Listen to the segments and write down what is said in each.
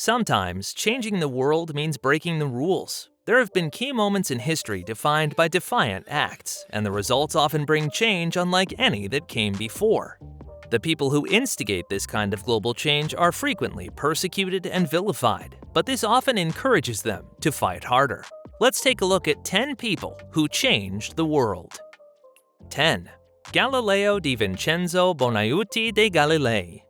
Sometimes, changing the world means breaking the rules. There have been key moments in history defined by defiant acts, and the results often bring change unlike any that came before. The people who instigate this kind of global change are frequently persecuted and vilified, but this often encourages them to fight harder. Let's take a look at 10 people who changed the world. 10. Galileo di Vincenzo Bonaiuti de Galilei.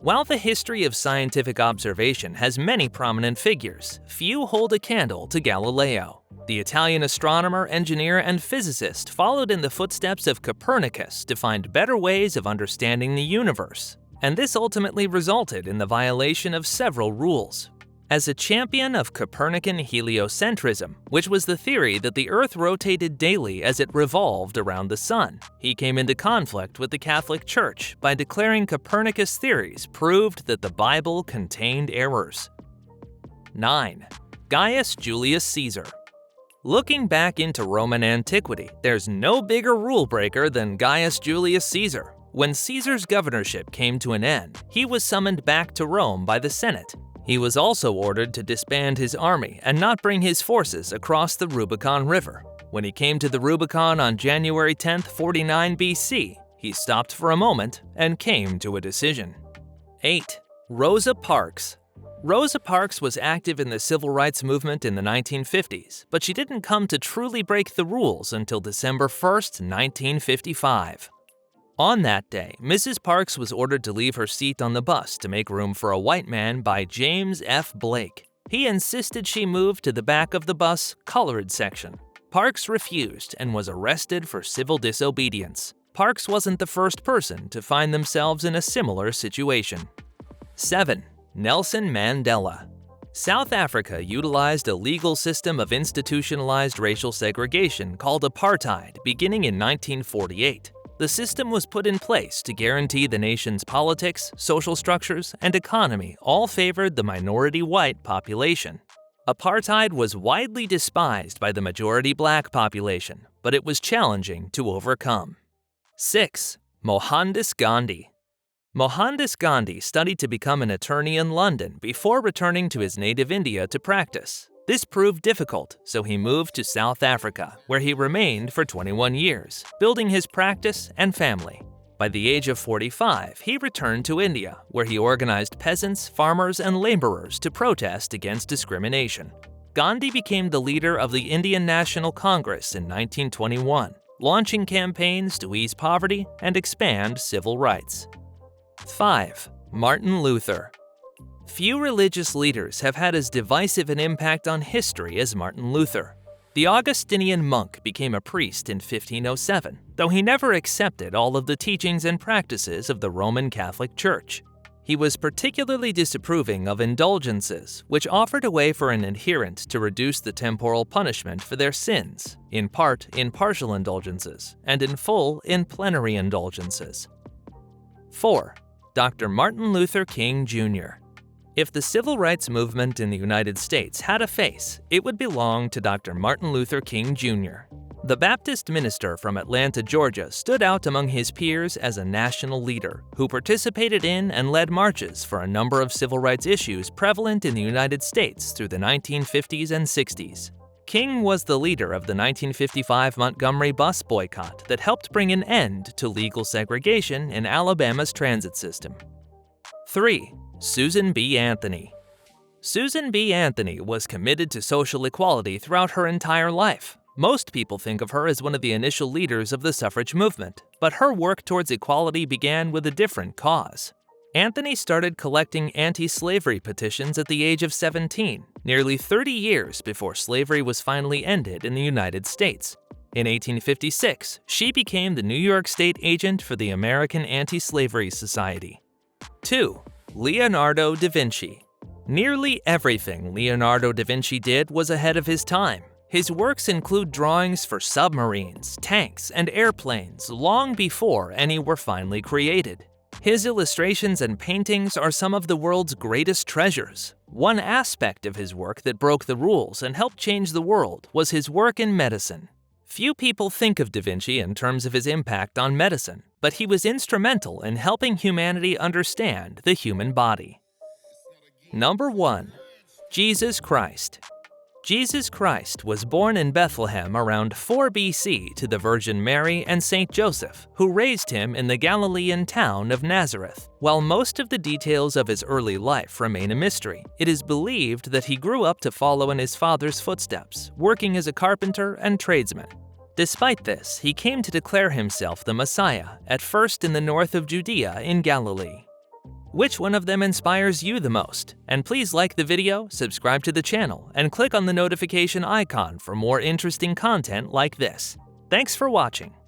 While the history of scientific observation has many prominent figures, few hold a candle to Galileo. The Italian astronomer, engineer, and physicist followed in the footsteps of Copernicus to find better ways of understanding the universe, and this ultimately resulted in the violation of several rules. As a champion of Copernican heliocentrism, which was the theory that the Earth rotated daily as it revolved around the Sun, he came into conflict with the Catholic Church by declaring Copernicus' theories proved that the Bible contained errors. 9. Gaius Julius Caesar. Looking back into Roman antiquity, there's no bigger rule breaker than Gaius Julius Caesar. When Caesar's governorship came to an end, he was summoned back to Rome by the Senate. He was also ordered to disband his army and not bring his forces across the Rubicon River. When he came to the Rubicon on January 10, 49 BC, he stopped for a moment and came to a decision. 8. Rosa Parks. Rosa Parks was active in the civil rights movement in the 1950s, but she didn't come to truly break the rules until December 1, 1955. On that day, Mrs. Parks was ordered to leave her seat on the bus to make room for a white man by James F. Blake. He insisted she move to the back of the bus colored section. Parks refused and was arrested for civil disobedience. Parks wasn't the first person to find themselves in a similar situation. 7. Nelson Mandela. South Africa utilized a legal system of institutionalized racial segregation called apartheid beginning in 1948. The system was put in place to guarantee the nation's politics, social structures, and economy all favored the minority white population. Apartheid was widely despised by the majority black population, but it was challenging to overcome. 6. Mohandas Gandhi. Mohandas Gandhi studied to become an attorney in London before returning to his native India to practice. This proved difficult, so he moved to South Africa, where he remained for 21 years, building his practice and family. By the age of 45, he returned to India, where he organized peasants, farmers, and laborers to protest against discrimination. Gandhi became the leader of the Indian National Congress in 1921, launching campaigns to ease poverty and expand civil rights. 5. Martin Luther. Few religious leaders have had as divisive an impact on history as Martin Luther. The Augustinian monk became a priest in 1507, though he never accepted all of the teachings and practices of the Roman Catholic Church. He was particularly disapproving of indulgences, which offered a way for an adherent to reduce the temporal punishment for their sins, in part in partial indulgences, and in full in plenary indulgences. 4. Dr. Martin Luther King Jr. If the civil rights movement in the United States had a face, it would belong to Dr. Martin Luther King Jr. The Baptist minister from Atlanta, Georgia, stood out among his peers as a national leader who participated in and led marches for a number of civil rights issues prevalent in the United States through the 1950s and 60s. King was the leader of the 1955 Montgomery bus boycott that helped bring an end to legal segregation in Alabama's transit system. 3. Susan B. Anthony. Susan B. Anthony was committed to social equality throughout her entire life. Most people think of her as one of the initial leaders of the suffrage movement, but her work towards equality began with a different cause. Anthony started collecting anti-slavery petitions at the age of 17, nearly 30 years before slavery was finally ended in the United States. In 1856, she became the New York State agent for the American Anti-Slavery Society. 2. Leonardo da Vinci. Nearly everything Leonardo da Vinci did was ahead of his time. His works include drawings for submarines, tanks, and airplanes long before any were finally created. His illustrations and paintings are some of the world's greatest treasures. One aspect of his work that broke the rules and helped change the world was his work in medicine. Few people think of Da Vinci in terms of his impact on medicine, but he was instrumental in helping humanity understand the human body. Number 1. Jesus Christ. Jesus Christ was born in Bethlehem around 4 BC to the Virgin Mary and Saint Joseph, who raised him in the Galilean town of Nazareth. While most of the details of his early life remain a mystery, it is believed that he grew up to follow in his father's footsteps, working as a carpenter and tradesman. Despite this, he came to declare himself the Messiah, at first in the north of Judea in Galilee. Which one of them inspires you the most? And please like the video, subscribe to the channel, and click on the notification icon for more interesting content like this. Thanks for watching.